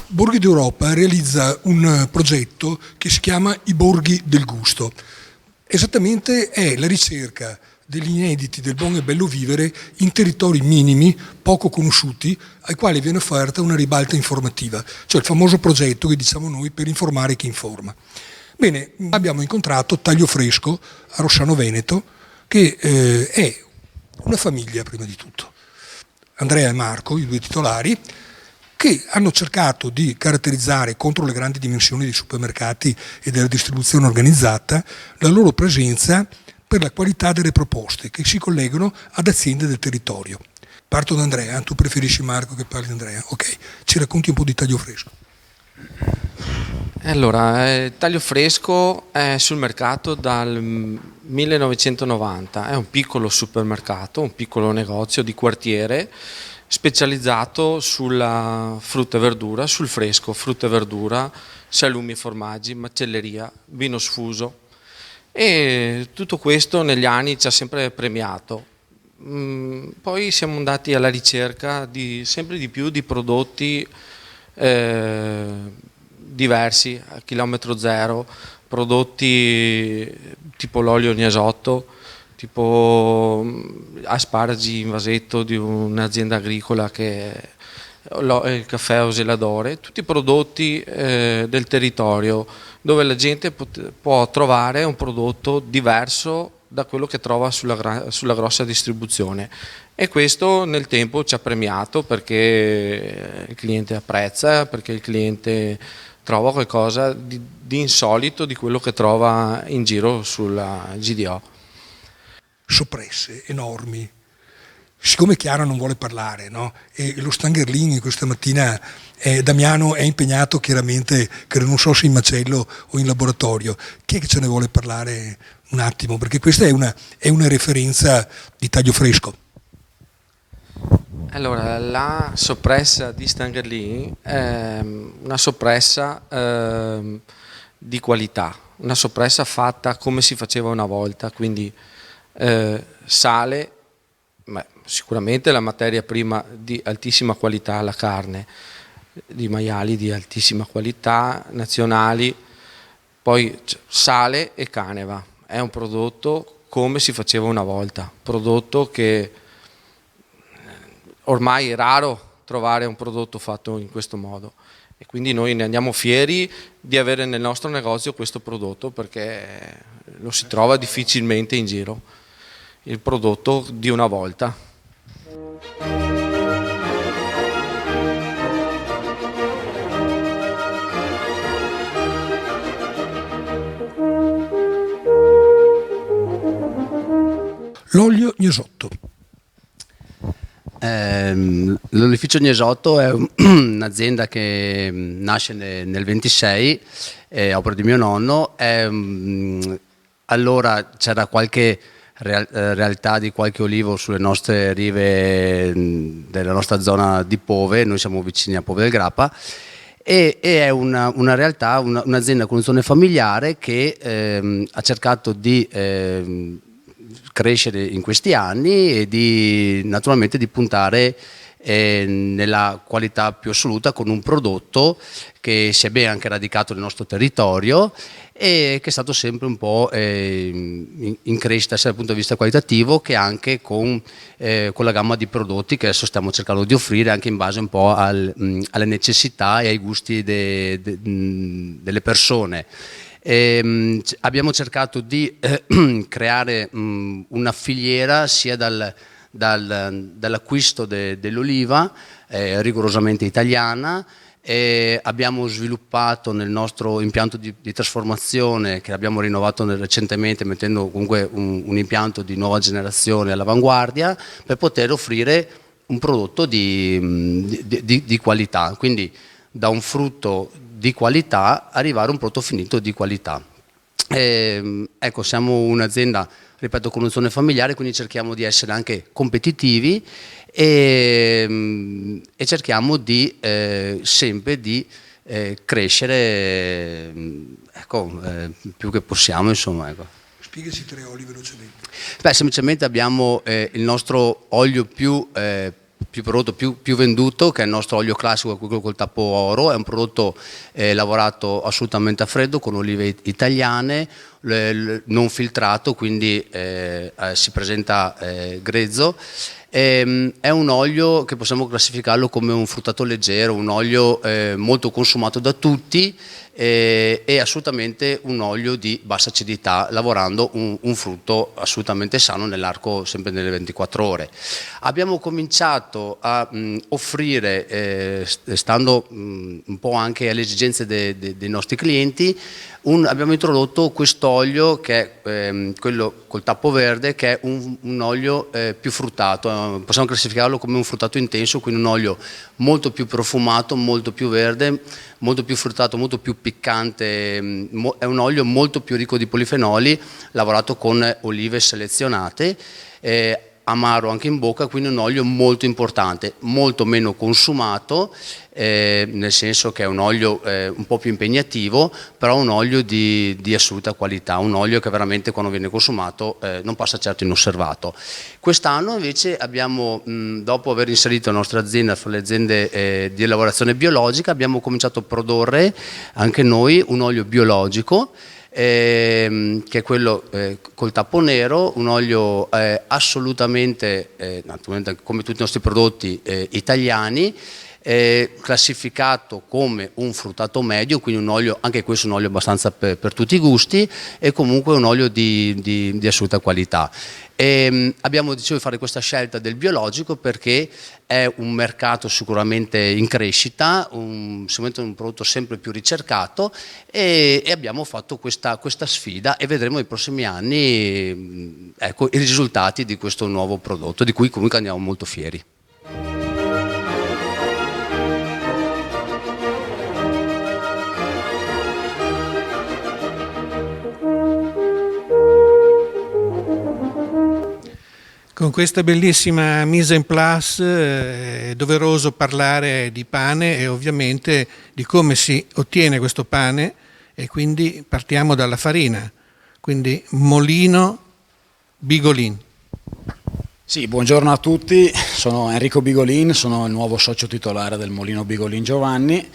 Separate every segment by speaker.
Speaker 1: Borghi d'Europa realizza un progetto che si chiama I Borghi del Gusto. Esattamente è la ricerca degli inediti del buon e bello vivere in territori minimi, poco conosciuti, ai quali viene offerta una ribalta informativa, cioè il famoso progetto che diciamo noi per informare chi informa. Bene, abbiamo incontrato Taglio Fresco a Rossano Veneto, che è una famiglia prima di tutto. Andrea e Marco, i due titolari, che hanno cercato di caratterizzare contro le grandi dimensioni dei supermercati e della distribuzione organizzata la loro presenza per la qualità delle proposte che si collegano ad aziende del territorio. Parto da Andrea, tu preferisci Marco che parli di Andrea? Ok, ci racconti un po' di Taglio Fresco.
Speaker 2: Allora, Taglio Fresco è sul mercato dal 1990, è un piccolo supermercato, un piccolo negozio di quartiere specializzato sulla frutta e verdura, sul fresco, frutta e verdura, salumi e formaggi, macelleria, vino sfuso, e tutto questo negli anni ci ha sempre premiato. Poi siamo andati alla ricerca di sempre di più di prodotti diversi, a chilometro zero, prodotti tipo l'olio Gnesotto, tipo asparagi in vasetto di un'azienda agricola che è il caffè Oseladore, tutti prodotti del territorio dove la gente può trovare un prodotto diverso da quello che trova sulla grossa distribuzione, e questo nel tempo ci ha premiato perché il cliente apprezza, perché il cliente trova qualcosa di insolito di quello che trova in giro sulla GDO.
Speaker 1: Soppresse enormi. Siccome Chiara non vuole parlare, no? E lo Stangerlini questa mattina, Damiano è impegnato chiaramente, che non so se in macello o in laboratorio, chi è che ce ne vuole parlare un attimo? Perché questa è una referenza di Taglio Fresco.
Speaker 2: Allora, la soppressa di Stangerlini è una soppressa di qualità, una soppressa fatta come si faceva una volta, quindi sale, sicuramente la materia prima di altissima qualità, la carne di maiali di altissima qualità, nazionali, poi sale e caneva, è un prodotto come si faceva una volta, prodotto che ormai è raro trovare un prodotto fatto in questo modo, e quindi noi ne andiamo fieri di avere nel nostro negozio questo prodotto, perché lo si trova difficilmente in giro, il prodotto di una volta.
Speaker 1: L'olio Gnesotto.
Speaker 3: L'olificio Gnesotto è un'azienda che nasce nel 26, è opera di mio nonno. Allora c'era qualche realtà di qualche olivo sulle nostre rive della nostra zona di Pove, noi siamo vicini a Pove del Grappa, e è una realtà, un'azienda con zona familiare che ha cercato di crescere in questi anni e naturalmente di puntare nella qualità più assoluta, con un prodotto che si è ben anche radicato nel nostro territorio e che è stato sempre un po' in crescita sia dal punto di vista qualitativo che anche con la gamma di prodotti che adesso stiamo cercando di offrire, anche in base un po' alle necessità e ai gusti delle persone. Abbiamo cercato di creare una filiera sia dall'acquisto dell'oliva rigorosamente italiana. Abbiamo sviluppato nel nostro impianto di trasformazione, che abbiamo rinnovato recentemente mettendo comunque un impianto di nuova generazione all'avanguardia, per poter offrire un prodotto di qualità, quindi da un frutto di qualità arrivare a un prodotto finito di qualità. Ecco, siamo un'azienda, ripeto, con un'azione familiare, quindi cerchiamo di essere anche competitivi e cerchiamo sempre di crescere, ecco, più che possiamo, insomma, ecco.
Speaker 1: Spiegaci tre oli velocemente.
Speaker 3: Semplicemente abbiamo il nostro olio più prodotto, più venduto, che è il nostro olio classico, quello col tappo oro. È un prodotto lavorato assolutamente a freddo con olive italiane, non filtrato, quindi si presenta grezzo. È un olio che possiamo classificarlo come un fruttato leggero, un olio molto consumato da tutti, e assolutamente un olio di bassa acidità, lavorando un frutto assolutamente sano nell'arco sempre delle 24 ore. Abbiamo cominciato a offrire, stando un po' anche alle esigenze dei nostri clienti, abbiamo introdotto quest'olio che è quello col tappo verde, che è un olio più fruttato. Possiamo classificarlo come un fruttato intenso, quindi un olio molto più profumato, molto più verde, molto più fruttato, molto più piccante. È un olio molto più ricco di polifenoli, lavorato con olive selezionate, amaro anche in bocca, quindi un olio molto importante, molto meno consumato, nel senso che è un olio un po' più impegnativo, però un olio di assoluta qualità, un olio che veramente quando viene consumato non passa certo inosservato. Quest'anno invece abbiamo, dopo aver inserito la nostra azienda fra le aziende di lavorazione biologica, abbiamo cominciato a produrre anche noi un olio biologico, che è quello col tappo nero, un olio assolutamente, naturalmente come tutti i nostri prodotti, italiani, classificato come un fruttato medio, quindi un olio, anche questo un olio abbastanza per tutti i gusti, e comunque un olio di assoluta qualità. Abbiamo deciso di fare questa scelta del biologico perché è un mercato sicuramente in crescita, sicuramente un prodotto sempre più ricercato, e abbiamo fatto questa sfida e vedremo nei prossimi anni, ecco, i risultati di questo nuovo prodotto, di cui comunque andiamo molto fieri.
Speaker 4: Con questa bellissima mise en place è doveroso parlare di pane e ovviamente di come si ottiene questo pane, e quindi partiamo dalla farina, quindi Molino Bigolin.
Speaker 5: Sì, buongiorno a tutti, sono Enrico Bigolin, sono il nuovo socio titolare del Molino Bigolin Giovanni.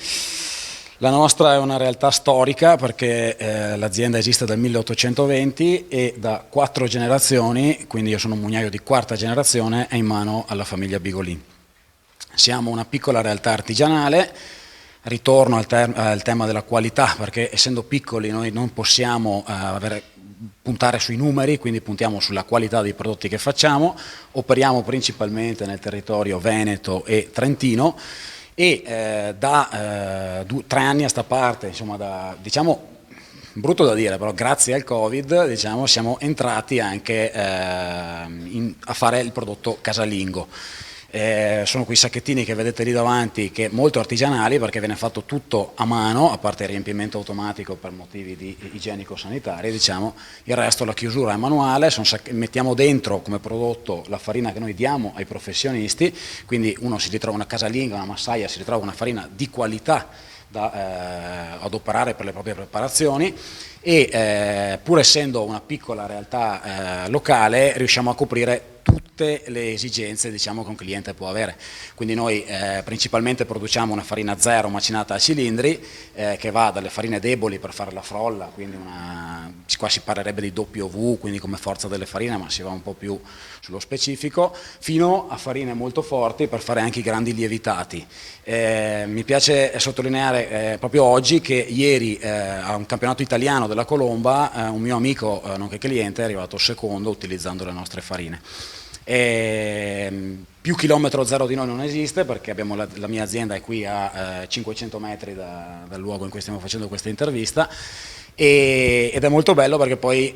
Speaker 5: La nostra è una realtà storica perché l'azienda esiste dal 1820 e da 4 generazioni, quindi io sono un mugnaio di 4ª generazione, è in mano alla famiglia Bigolin. Siamo una piccola realtà artigianale, ritorno al tema della qualità, perché essendo piccoli noi non possiamo puntare sui numeri, quindi puntiamo sulla qualità dei prodotti che facciamo, operiamo principalmente nel territorio veneto e trentino, e da 3 anni a sta parte, insomma, diciamo, brutto da dire, però grazie al Covid, diciamo, siamo entrati anche a fare il prodotto casalingo. Sono quei sacchettini che vedete lì davanti, che molto artigianali perché viene fatto tutto a mano, a parte il riempimento automatico per motivi di igienico-sanitari, diciamo, il resto la chiusura è manuale, mettiamo dentro come prodotto la farina che noi diamo ai professionisti, quindi uno si ritrova una casalinga, una massaia, si ritrova una farina di qualità da adoperare per le proprie preparazioni, e pur essendo una piccola realtà locale riusciamo a coprire tutte tutte le esigenze, diciamo, che un cliente può avere. Quindi noi principalmente produciamo una farina zero macinata a cilindri, che va dalle farine deboli per fare la frolla, quindi qua si parlerebbe di W, quindi come forza delle farine, ma si va un po' più sullo specifico, fino a farine molto forti per fare anche i grandi lievitati. Mi piace sottolineare proprio oggi che ieri a un campionato italiano della Colomba un mio amico, nonché cliente, è arrivato secondo utilizzando le nostre farine. Più chilometro zero di noi non esiste, perché abbiamo la mia azienda è qui a 500 metri dal luogo in cui stiamo facendo questa intervista, ed è molto bello perché poi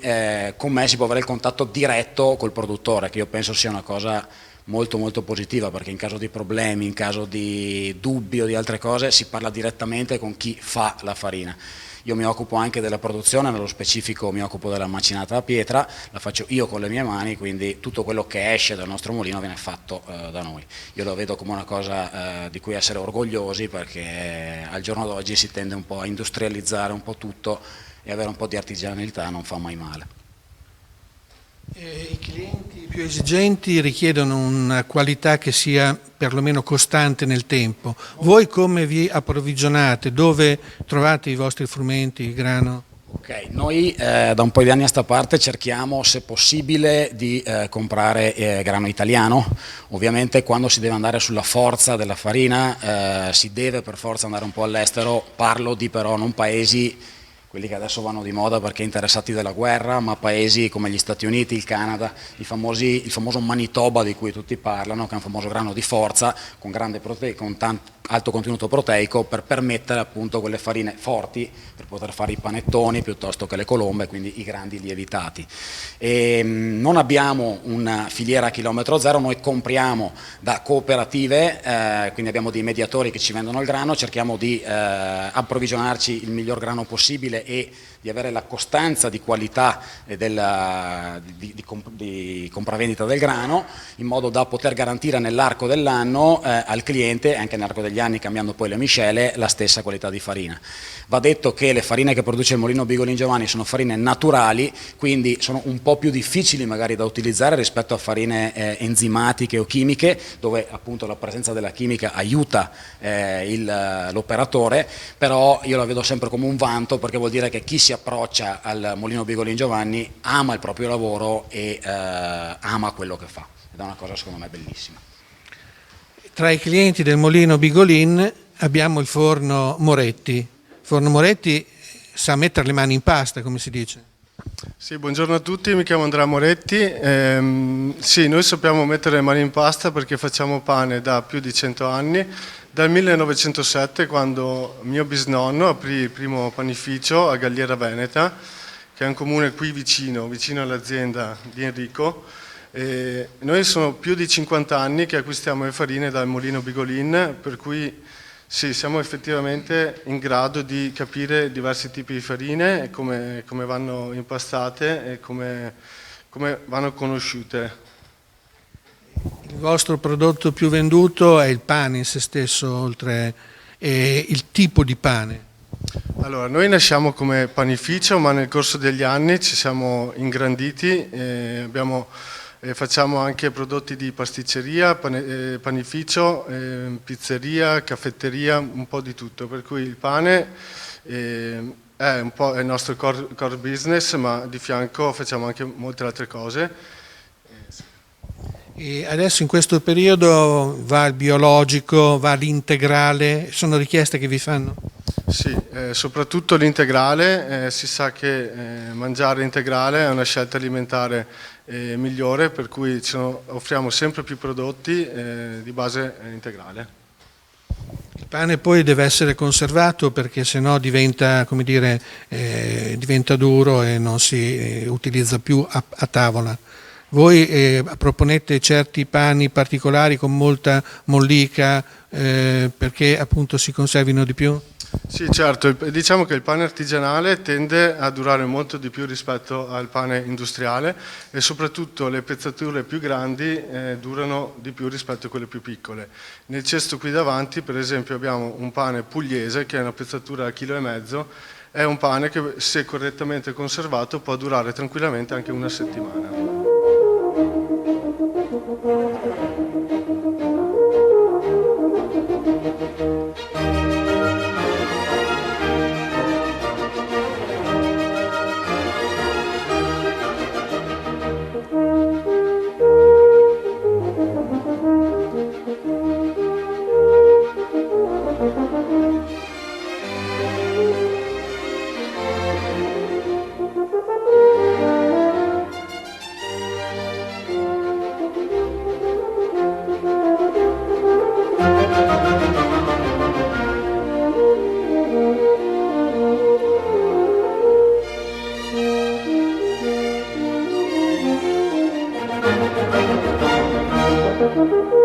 Speaker 5: con me si può avere il contatto diretto col produttore, che io penso sia una cosa molto molto positiva, perché in caso di problemi, in caso di dubbi o di altre cose, si parla direttamente con chi fa la farina. Io mi occupo anche della produzione, nello specifico mi occupo della macinata a pietra, la faccio io con le mie mani, quindi tutto quello che esce dal nostro mulino viene fatto da noi. Io lo vedo come una cosa di cui essere orgogliosi, perché al giorno d'oggi si tende un po' a industrializzare un po' tutto, e avere un po' di artigianalità non fa mai male.
Speaker 4: I clienti più esigenti richiedono una qualità che sia perlomeno costante nel tempo. Voi come vi approvvigionate? Dove trovate i vostri frumenti, il grano?
Speaker 5: Ok, noi da un po' di anni a sta parte cerchiamo, se possibile, di comprare grano italiano. Ovviamente quando si deve andare sulla forza della farina si deve per forza andare un po' all'estero, parlo di però non paesi quelli che adesso vanno di moda perché interessati della guerra, ma paesi come gli Stati Uniti, il Canada, il famoso Manitoba di cui tutti parlano, che è un famoso grano di forza con grande con alto contenuto proteico, per permettere appunto quelle farine forti per poter fare i panettoni piuttosto che le colombe, quindi i grandi lievitati. Non abbiamo una filiera a chilometro zero, noi compriamo da cooperative, quindi abbiamo dei mediatori che ci vendono il grano, cerchiamo di approvvigionarci il miglior grano possibile e di avere la costanza di qualità di compravendita del grano, in modo da poter garantire nell'arco dell'anno al cliente, anche nell'arco degli anni cambiando poi le miscele, la stessa qualità di farina. Va detto che le farine che produce il Molino Bigolin Giovanni sono farine naturali, quindi sono un po' più difficili magari da utilizzare rispetto a farine enzimatiche o chimiche, dove appunto la presenza della chimica aiuta l'operatore, però io la vedo sempre come un vanto, perché vuol dire che chi si approccia al Molino Bigolin Giovanni ama il proprio lavoro e ama quello che fa, ed è una cosa secondo me bellissima.
Speaker 4: Tra i clienti del Molino Bigolin abbiamo il forno Moretti. Il forno Moretti sa mettere le mani in pasta, come si dice.
Speaker 6: Sì, buongiorno a tutti, mi chiamo Andrea Moretti. Sì, noi sappiamo mettere le mani in pasta perché facciamo pane da più di 100 anni. Dal 1907, quando mio bisnonno aprì il primo panificio a Galliera Veneta, che è un comune qui vicino all'azienda di Enrico. Noi sono più di 50 anni che acquistiamo le farine dal Molino Bigolin, per cui sì, siamo effettivamente in grado di capire diversi tipi di farine, come vanno impastate e come vanno conosciute.
Speaker 4: Il vostro prodotto più venduto è il pane in se stesso, oltre il tipo di pane.
Speaker 6: Allora, noi nasciamo come panificio, ma nel corso degli anni ci siamo ingranditi, facciamo anche prodotti di pasticceria, panificio, pizzeria, caffetteria, un po' di tutto, per cui il pane è un po' il nostro core business, ma di fianco facciamo anche molte altre cose.
Speaker 4: E adesso in questo periodo va il biologico, va l'integrale, sono richieste che vi fanno?
Speaker 6: Sì, soprattutto l'integrale, si sa che mangiare integrale è una scelta alimentare migliore, per cui offriamo sempre più prodotti di base integrale.
Speaker 4: Il pane poi deve essere conservato perché sennò diventa, come dire, diventa duro e non si utilizza più a tavola. Voi proponete certi pani particolari con molta mollica perché appunto si conservino di più?
Speaker 6: Sì, certo, diciamo che il pane artigianale tende a durare molto di più rispetto al pane industriale e soprattutto le pezzature più grandi durano di più rispetto a quelle più piccole. Nel cesto qui davanti, per esempio, abbiamo un pane pugliese che è una pezzatura a 1,5 kg, è un pane che, se correttamente conservato, può durare tranquillamente anche una settimana.
Speaker 7: Thank you.